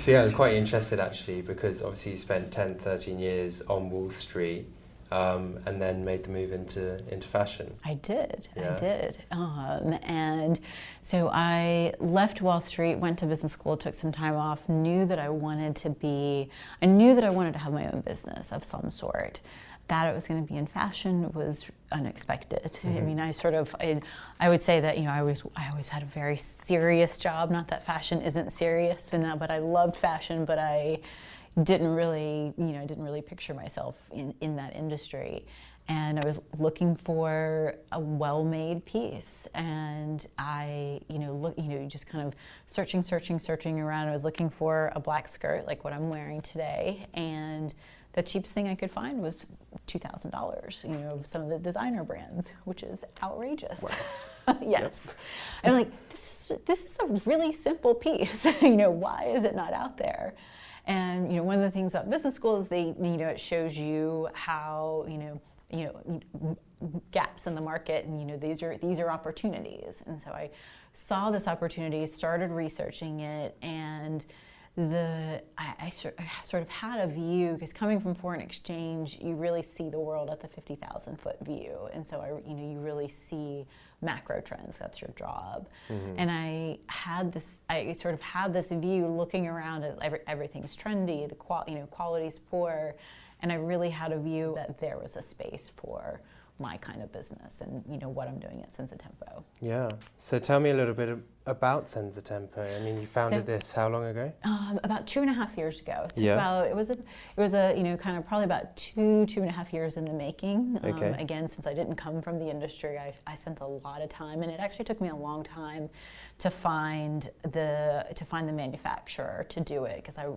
So yeah, I was quite interested actually, because obviously you spent 10, 13 years on Wall Street, and then made the move into fashion. I did. Yeah. And so I left Wall Street, went to business school, took some time off, knew that I wanted to have my own business of some sort. That it was going to be in fashion was unexpected. Mm-hmm. I mean, I would say that, I always had a very serious job. Not that fashion isn't serious, but I loved fashion, but I didn't really picture myself in that industry. And I was looking for a well-made piece, and I, just kind of searching around. I was looking for a black skirt like what I'm wearing today, and the cheapest thing I could find was $2,000, of some of the designer brands, which is outrageous. Wow. Yes. Yep. I'm like, this is a really simple piece. Why is it not out there? And one of the things about business school is it shows you how gaps in the market, and these are opportunities. And so I saw this opportunity, started researching it, and I sort of had a view, because coming from foreign exchange, you really see the world at the 50,000 foot view, and so you really see macro trends. That's your job. Mm-hmm. And I sort of had this view, looking around at everything's trendy, the quality's poor, and I really had a view that there was a space for my kind of business and what I'm doing at Senza Tempo. Yeah. So tell me a little bit about Senza Tempo. I mean, you founded this how long ago? About 2.5 years ago. So yeah. It was kind of probably about 2.5 years in the making. Okay. Again, since I didn't come from the industry, I spent a lot of time, and it actually took me a long time to find the manufacturer to do it, because I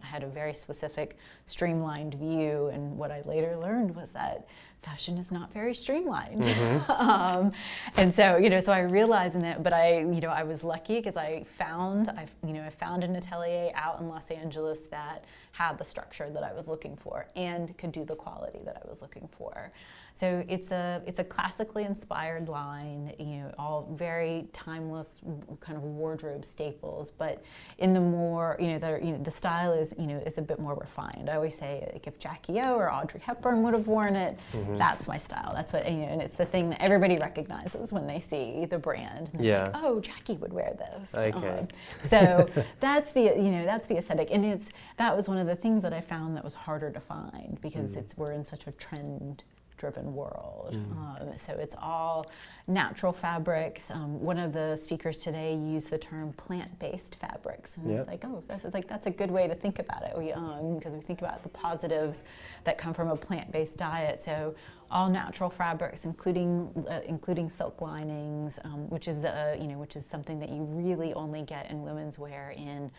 had a very specific streamlined view, and what I later learned was that fashion is not very streamlined. Mm-hmm. And so, so I realized in that, but I was lucky, because I found an atelier out in Los Angeles that had the structure that I was looking for and could do the quality that I was looking for. So it's a classically inspired line, all very timeless kind of wardrobe staples, but in the more, the style is a bit more refined. I always say, like, if Jackie O or Audrey Hepburn would have worn it, mm-hmm. that's my style. That's what, and it's the thing that everybody recognizes when they see the brand. Yeah. Like, oh, Jackie would wear this. Okay. So that's the aesthetic, and that was one of the things that I found that was harder to find, because we're in such a trend-driven world. So it's all natural fabrics. One of the speakers today used the term plant-based fabrics, and it's like, oh, that's a good way to think about it. Because we think about the positives that come from a plant-based diet. So all natural fabrics, including silk linings, which is something that you really only get in women's wear in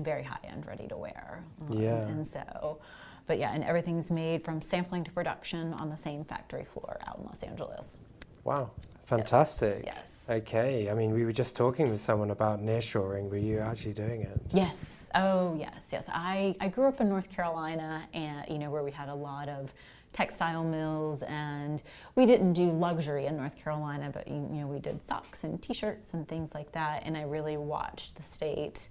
very high-end ready-to-wear. And so. But yeah, and everything's made from sampling to production on the same factory floor out in Los Angeles. Wow, fantastic. Yes. Okay, I mean, we were just talking with someone about nearshoring. Were you actually doing it? Yes. Oh, yes. I grew up in North Carolina, and where we had a lot of textile mills, and we didn't do luxury in North Carolina, but we did socks and T-shirts and things like that. And I really watched the state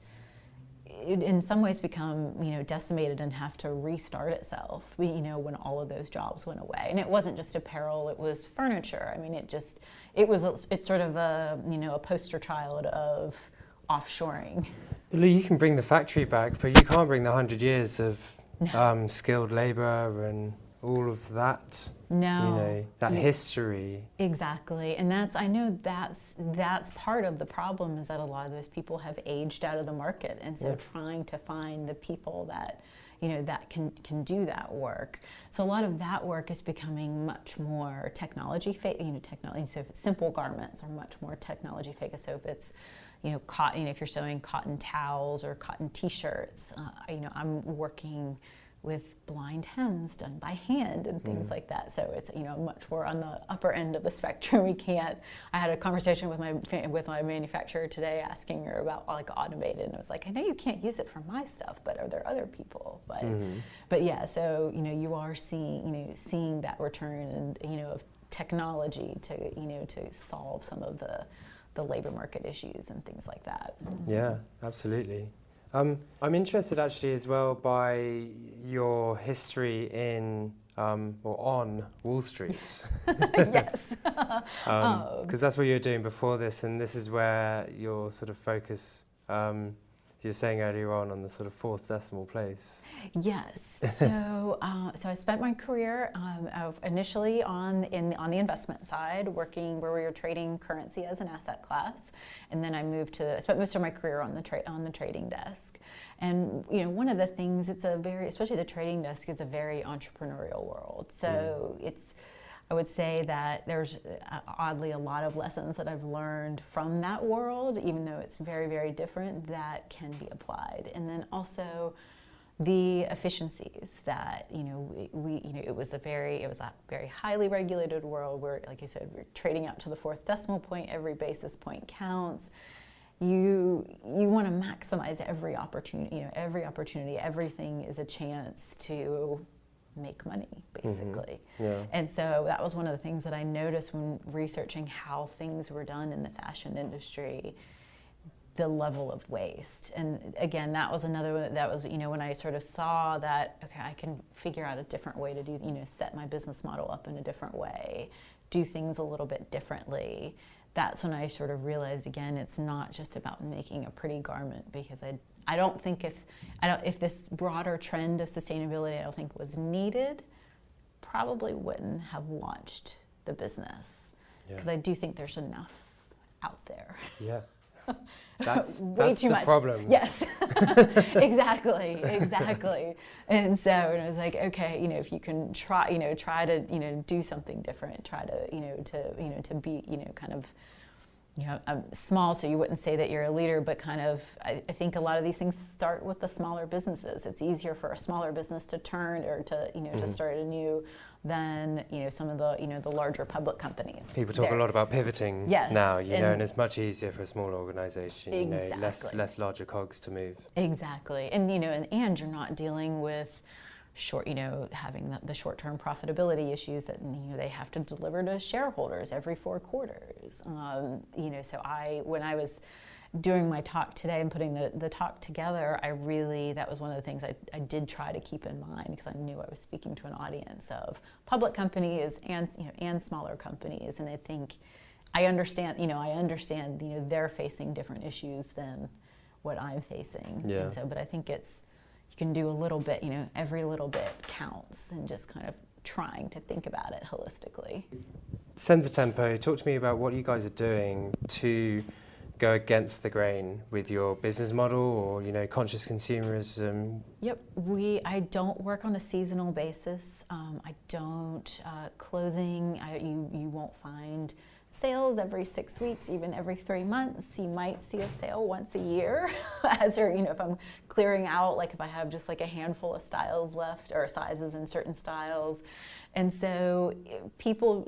in some ways become decimated and have to restart itself when all of those jobs went away. And it wasn't just apparel, it was furniture. I mean, it's sort of a poster child of offshoring. You can bring the factory back, but you can't bring the 100 years of skilled labor and all of that. No. That history. Exactly. And I know that's part of the problem, is that a lot of those people have aged out of the market. And so trying to find the people that, that can do that work. So a lot of that work is becoming much more technology, technology. So if it's simple garments are much more technology focused. So if it's, cotton, if you're sewing cotton towels or cotton T-shirts, I'm working with blind hems done by hand and things like that. So it's much more on the upper end of the spectrum. I had a conversation with my manufacturer today, asking her about automated, and I was like, I know you can't use it for my stuff, but are there other people? But yeah, so you are seeing that return and of technology to solve some of the labor market issues and things like that. Yeah, absolutely. I'm interested actually as well by your history in or on Wall Street. Yes. Because that's what you were doing before this, and this is where your sort of focus, you were saying earlier on the sort of fourth decimal place. Yes. So, so I spent my career initially on the investment side, working where we were trading currency as an asset class, and then I spent most of my career on the trading desk. And one of the things, especially the trading desk, is a very entrepreneurial world. So I would say that there's oddly a lot of lessons that I've learned from that world, even though it's very, very different, that can be applied. And then also the efficiencies that it was a very highly regulated world where, like I said, we're trading out to the fourth decimal point. Every basis point counts. You want to maximize every opportunity. Everything is a chance to make money, basically. Mm-hmm. Yeah. And so that was one of the things that I noticed when researching how things were done in the fashion industry, the level of waste. And again, that was when I sort of saw that, okay, I can figure out a different way to do, set my business model up in a different way, do things a little bit differently. That's when I sort of realized, again, it's not just about making a pretty garment, because I don't think if this broader trend of sustainability, I don't think was needed, probably wouldn't have launched the business, because I do think there's enough out there. Yeah. That's too much. Problem. Yes, exactly. And so I was like, okay, if you can try to do something different, try to be kind of small, so you wouldn't say that you're a leader, but kind of, I think a lot of these things start with the smaller businesses. It's easier for a smaller business to turn or to to start anew than some of the larger public companies. People talk a lot about pivoting now, and it's much easier for a small organisation, exactly. less larger cogs to move. Exactly, and and you're not dealing with having the short-term profitability issues that they have to deliver to shareholders every 4 quarters. So when I was doing my talk today and putting the talk together, that was one of the things I did try to keep in mind, because I knew I was speaking to an audience of public companies and smaller companies, and I think I understand they're facing different issues than what I'm facing. Yeah. And so, but I think you can do a little bit, every little bit counts, and just kind of trying to think about it holistically. Senza Tempo, talk to me about what you guys are doing to go against the grain with your business model, or conscious consumerism. Yep, I don't work on a seasonal basis. I don't clothing. You won't find sales every 6 weeks, even every 3 months. You might see a sale once a year, if I'm clearing out, like if I have just like a handful of styles left or sizes in certain styles. And so people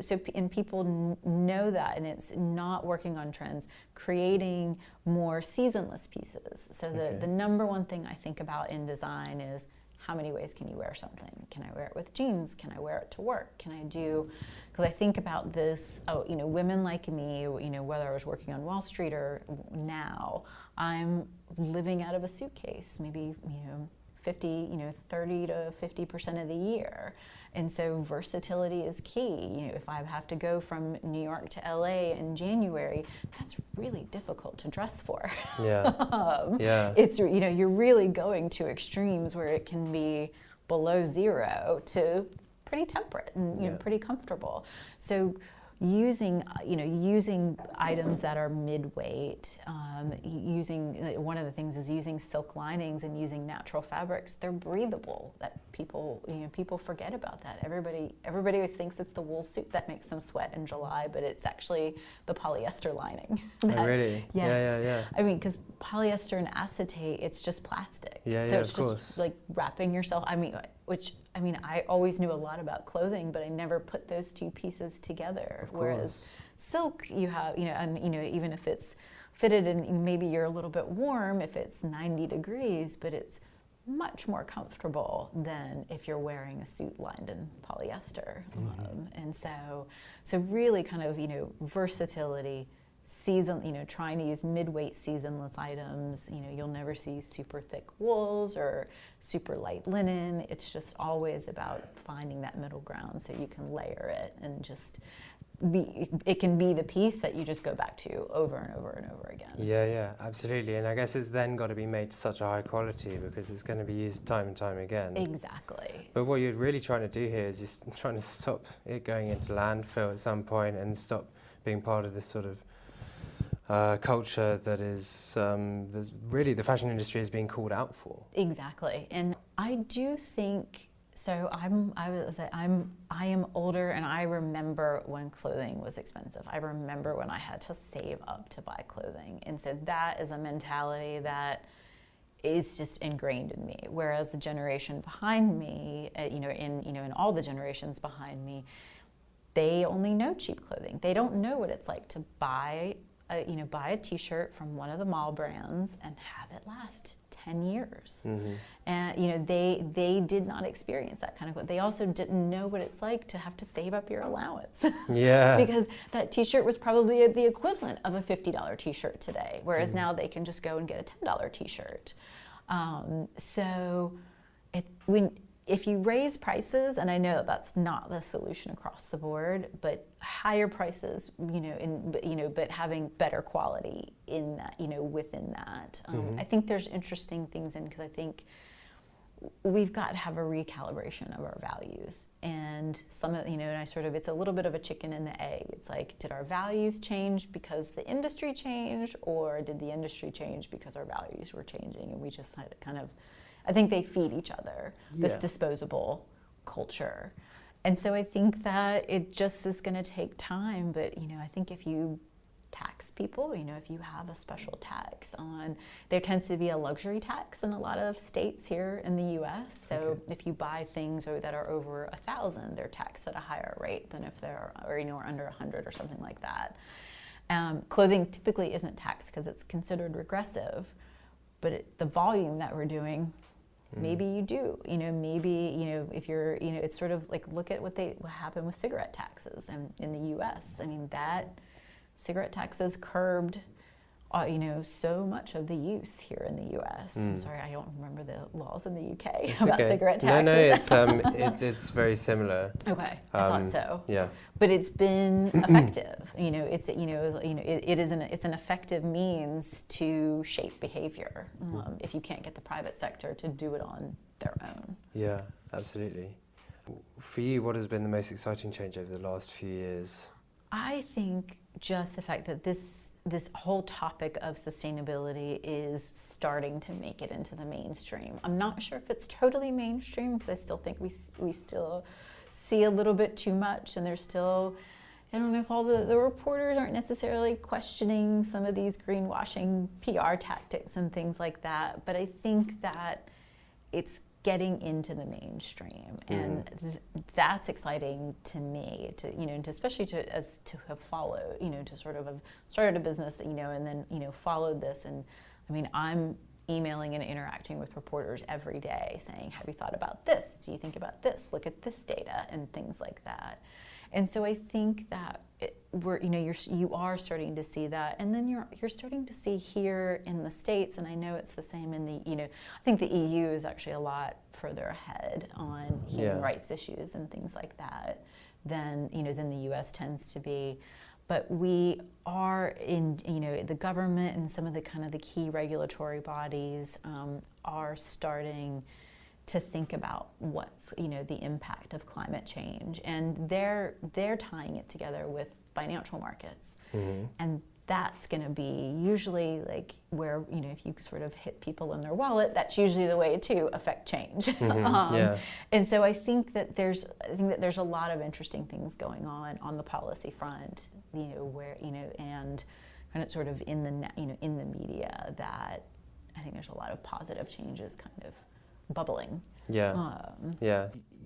know that, and it's not working on trends, creating more seasonless pieces. So the number one thing I think about in design is, how many ways can you wear something? Can I wear it with jeans? Can I wear it to work? Because I think about this, women like me, whether I was working on Wall Street or now, I'm living out of a suitcase, maybe, 30 to 50% of the year. And so versatility is key. If I have to go from New York to LA in January, that's really difficult to dress for. Yeah. It's, you're really going to extremes where it can be below 0 to pretty temperate and pretty comfortable. So using items that are mid-weight, one of the things is using silk linings and using natural fabrics. They're breathable. That people forget about that. Everybody always thinks it's the wool suit that makes them sweat in July, but it's actually the polyester lining. Oh, really? Yes. Yeah. I mean, because polyester and acetate, it's just plastic. So it's of just course. like wrapping yourself. I always knew a lot about clothing, but I never put those two pieces together. Whereas silk, you have, even if it's fitted and maybe you're a little bit warm if it's 90 degrees, but it's much more comfortable than if you're wearing a suit lined in polyester. And so really kind of, versatility, season, trying to use mid-weight seasonless items. You'll never see super thick wools or super light linen. It's just always about finding that middle ground so you can layer it and just it can be the piece that you just go back to over and over and over again. Yeah, absolutely. And I guess it's then got to be made to such a high quality because it's going to be used time and time again. Exactly. But what you're really trying to do here is just trying to stop it going into landfill at some point and stop being part of this sort of culture that is really the fashion industry is being called out for. Exactly. And I do think, so I am older, and I remember when clothing was expensive. I remember when I had to save up to buy clothing. And so that is a mentality that is just ingrained in me. Whereas the generation behind me, in all the generations behind me, they only know cheap clothing. They don't know what it's like to buy a t-shirt from one of the mall brands and have it last 10 years. Mm-hmm. And they did not experience that kind of. They also didn't know what it's like to have to save up your allowance. Yeah. Because that t-shirt was probably the equivalent of a $50 t-shirt today, whereas now they can just go and get a $10 t-shirt. If you raise prices, and I know that's not the solution across the board, but higher prices, but having better quality in that, within that. I think there's interesting things because I think we've got to have a recalibration of our values. And it's a little bit of a chicken and the egg. It's like, did our values change because the industry changed, or did the industry change because our values were changing? And we just had to kind of, I think they feed each other, this disposable culture. And so I think that it just is going to take time. But, I think if you tax people, if you have a special tax on, there tends to be a luxury tax in a lot of states here in the US. So if you buy things that are over 1,000, they're taxed at a higher rate than if they're, or under 100 or something like that. Clothing typically isn't taxed because it's considered regressive, but the volume that we're doing, maybe you do, if you're, it's sort of like, look at what happened with cigarette taxes in the US. I mean, that cigarette taxes curbed, so much of the use here in the US. I'm sorry, I don't remember the laws in the UK about cigarette taxes. No, it's very similar. Okay, I thought so. Yeah. But it's been effective. It's an effective means to shape behavior if you can't get the private sector to do it on their own. Yeah, absolutely. For you, what has been the most exciting change over the last few years? I think just the fact that this whole topic of sustainability is starting to make it into the mainstream. I'm not sure if it's totally mainstream because I still think we still see a little bit too much, and there's still, I don't know if all the reporters aren't necessarily questioning some of these greenwashing PR tactics and things like that, but I think that it's getting into the mainstream, and that's exciting to me. Especially to have followed, to sort of have started a business, and then followed this. And I mean, I'm emailing and interacting with reporters every day, saying, "Have you thought about this? Do you think about this? Look at this data," and things like that. And so I think that you are starting to see that, and then you're starting to see here in the States, and I know it's the same in the I think the EU is actually a lot further ahead on human rights issues and things like that than the US tends to be. But we are in the government and some of the kind of the key regulatory bodies are starting to think about what's the impact of climate change, and they're tying it together with financial markets, and that's going to be usually like where if you sort of hit people in their wallet, that's usually the way to affect change. And so I think that there's a lot of interesting things going on the policy front, where and kind of sort of in the media, that I think there's a lot of positive changes kind of bubbling. Yeah.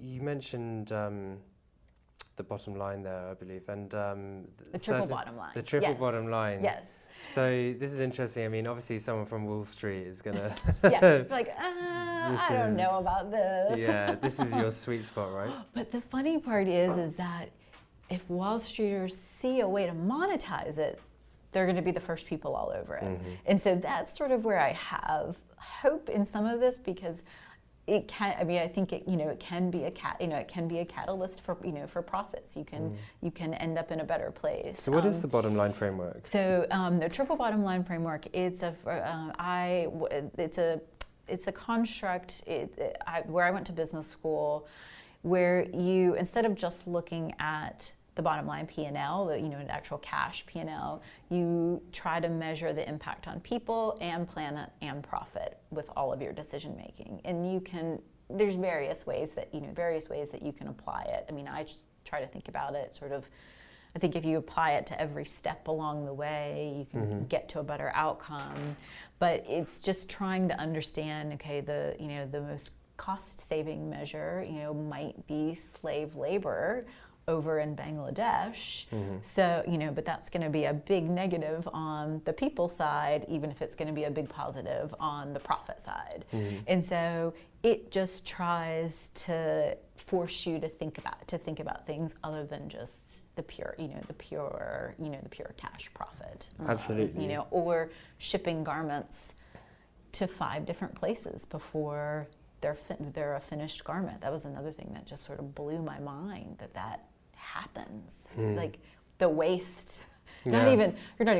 You mentioned the bottom line there, I believe, and the triple bottom line. The triple bottom line. Yes. So this is interesting. I mean, obviously, someone from Wall Street is gonna. I don't know about this. Yeah, this is your sweet spot, right? But the funny part is that if Wall Streeters see a way to monetize it, they're going to be the first people all over it. And so that's sort of where I have hope in some of this, because it can, I mean, I think it, it can be a catalyst for, for profits. You can end up in a better place. So what is the bottom line framework? So the triple bottom line framework, it's a construct where I went to business school, where you, instead of just looking at the bottom line P&L, an actual cash P&L, you try to measure the impact on people and planet and profit with all of your decision making. And there's various ways that you can apply it. I mean, I just try to think about it sort of, I think if you apply it to every step along the way, you can get to a better outcome. But it's just trying to understand, okay, the most cost saving measure, might be slave labor over in Bangladesh. So, but that's going to be a big negative on the people side, even if it's going to be a big positive on the profit side. And so it just tries to force you to think about things other than just the pure cash profit. Absolutely. Or shipping garments to 5 different places before they're a finished garment. That was another thing that just sort of blew my mind, that happens. Like the waste, you're not even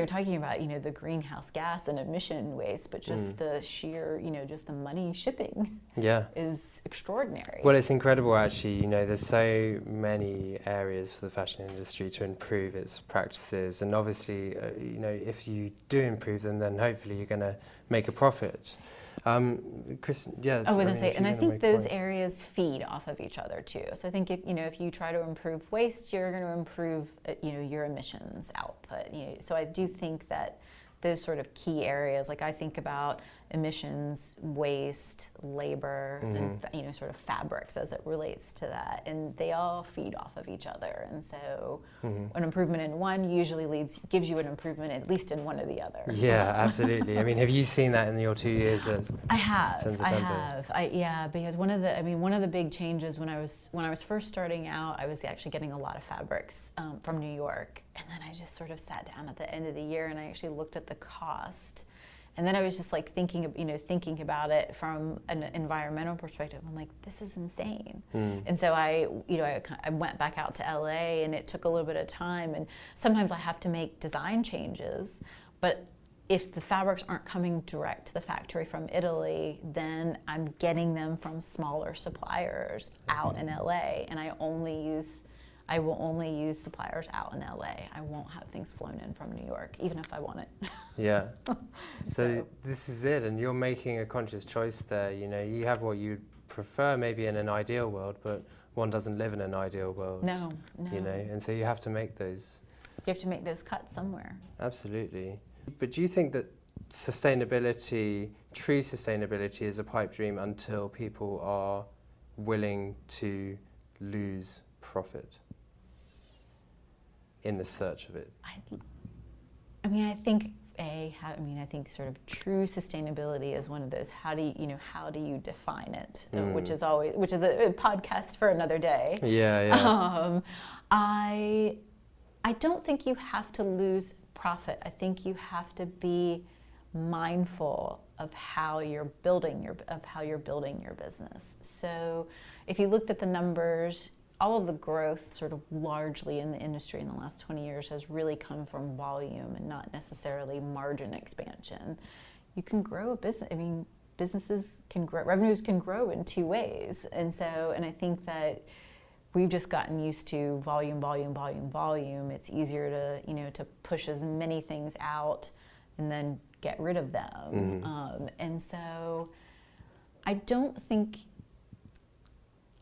talking about, the greenhouse gas and emission waste, but just the sheer, just the money shipping is extraordinary. Well, it's incredible actually, there's so many areas for the fashion industry to improve its practices, and obviously, if you do improve them, then hopefully you're going to make a profit. Kristen, I was going to say, and I think those areas feed off of each other too. So I think if you try to improve waste, you're going to improve your emissions output. So I do think that those sort of key areas, like I think about emissions, waste, labor, and sort of fabrics as it relates to that, and they all feed off of each other. And so an improvement in one usually gives you an improvement at least in one or the other. Yeah, absolutely. I mean, have you seen that in your 2 years at Senza Tempo? I have. Because one of the big changes when I was first starting out, I was actually getting a lot of fabrics from New York, and then I just sort of sat down at the end of the year and I actually looked at the cost. And then I was just like thinking about it from an environmental perspective. I'm like, this is insane. And so I went back out to LA, and it took a little bit of time. And sometimes I have to make design changes, but if the fabrics aren't coming direct to the factory from Italy, then I'm getting them from smaller suppliers out in LA, and I will only use suppliers out in LA. I won't have things flown in from New York, even if I want it. Yeah. So this is it, and you're making a conscious choice there. You have what you prefer maybe in an ideal world, but one doesn't live in an ideal world. No. And so you have to make those. You have to make those cuts somewhere. Absolutely. But do you think that true sustainability is a pipe dream until people are willing to lose profit in the search of it? I think sort of true sustainability is one of those. How do you define it? Which is a podcast for another day. Yeah. I don't think you have to lose profit. I think you have to be mindful of how you're building your business. So, if you looked at the numbers, all of the growth sort of largely in the industry in the last 20 years has really come from volume and not necessarily margin expansion. You can grow a business. Businesses can grow, revenues can grow in 2 ways. And I think that we've just gotten used to volume. It's easier to push as many things out and then get rid of them. And so I don't think,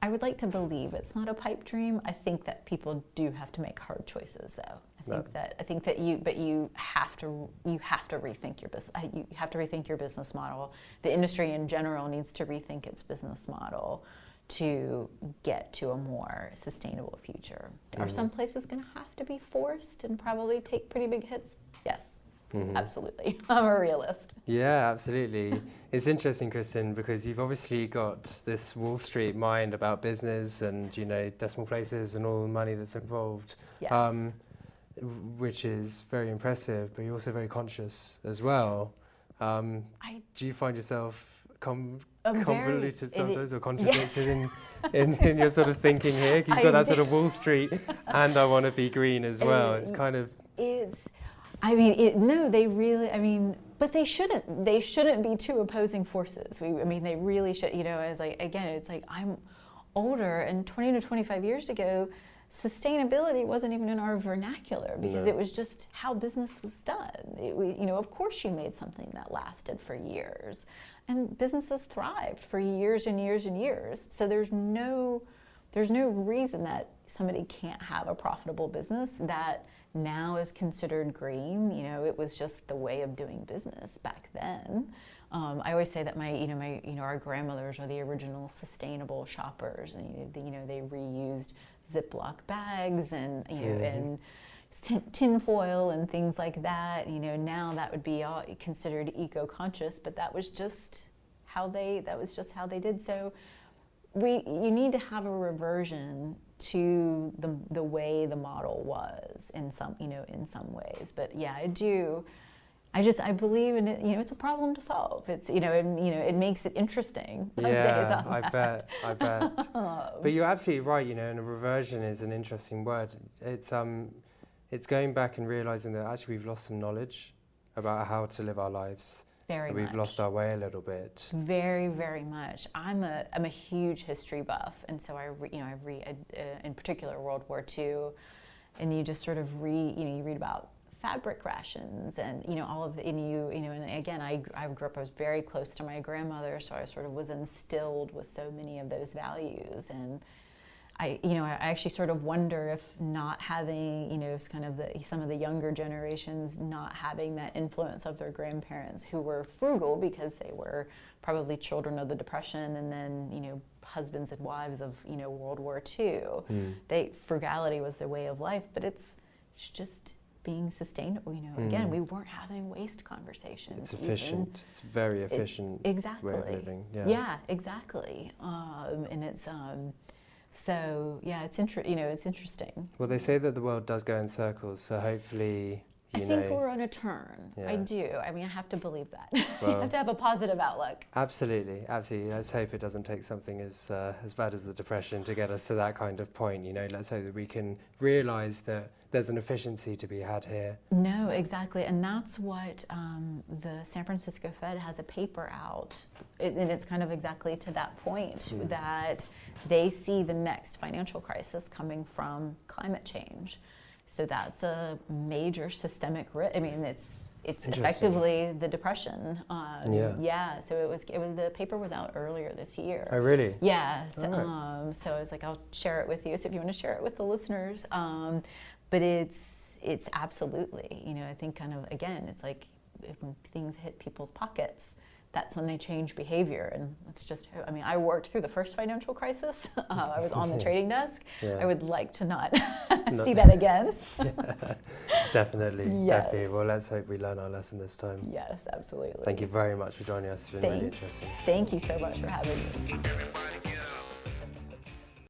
I would like to believe it's not a pipe dream. I think that people do have to make hard choices, though. I think that you have to rethink your business. You have to rethink your business model. The industry in general needs to rethink its business model to get to a more sustainable future. Are some places going to have to be forced and probably take pretty big hits? Yes. Absolutely. I'm a realist. Yeah, absolutely. It's interesting, Kristen, because you've obviously got this Wall Street mind about business and, decimal places and all the money that's involved. Yes. which is very impressive, but you're also very conscious as well. Do you find yourself convoluted sometimes or contradicted in your sort of thinking here? You've got that sort of Wall Street and I want to be green as well. It kind of... But they shouldn't be two opposing forces. They really should, it's like I'm older, and 20 to 25 years ago, sustainability wasn't even in our vernacular because it was just how business was done. Of course you made something that lasted for years, and businesses thrived for years and years and years. So there's no reason that somebody can't have a profitable business that now is considered green. It was just the way of doing business back then. I always say that our grandmothers are the original sustainable shoppers, and they reused Ziploc bags and and tin foil and things like that. Now that would be all considered eco-conscious, but that was just how they did. So you need to have a reversion to the way the model was in some ways. But yeah, I do. I believe in it. It's a problem to solve. It's it makes it interesting. Yeah, I bet. But you're absolutely right. And a reversion is an interesting word. It's going back and realizing that actually we've lost some knowledge about how to live our lives. We've lost our way a little bit. Very, very much. I'm a huge history buff, and so I read in particular World War II, and you just sort of you read about fabric rations and all of the and again I grew up, I was very close to my grandmother, so I sort of was instilled with so many of those values. And I actually sort of wonder if not having, it's kind of some of the younger generations not having that influence of their grandparents who were frugal because they were probably children of the Depression and then, husbands and wives of, World War II. Frugality was their way of life, but it's just being sustainable. Again, we weren't having waste conversations. It's efficient. It's very efficient exactly. way of living. Yeah, exactly. And it's... So yeah, it's interesting. Well, they say that the world does go in circles, so hopefully, I think we're on a turn. Yeah. I do. I have to believe that. Well, you have to have a positive outlook. Absolutely. Let's hope it doesn't take something as bad as the Depression to get us to that kind of point. Let's hope that we can realise that there's an efficiency to be had here. No, exactly, and that's what the San Francisco Fed has a paper out, and it's kind of exactly to that point that they see the next financial crisis coming from climate change. So that's a major systemic risk. It's effectively the Depression. Yeah. So it was the paper was out earlier this year. Oh, really? Yeah. So, so I was like, I'll share it with you. So if you want to share it with the listeners, but it's absolutely. I think kind of again, it's like when things hit people's pockets, that's when they change behavior. And it's just, I worked through the first financial crisis. I was on the trading desk. Yeah. I would like to not see that again. Definitely. Yes. Definitely. Well, let's hope we learn our lesson this time. Yes, absolutely. Thank you very much for joining us. It's been really interesting. Thank you so much for having me.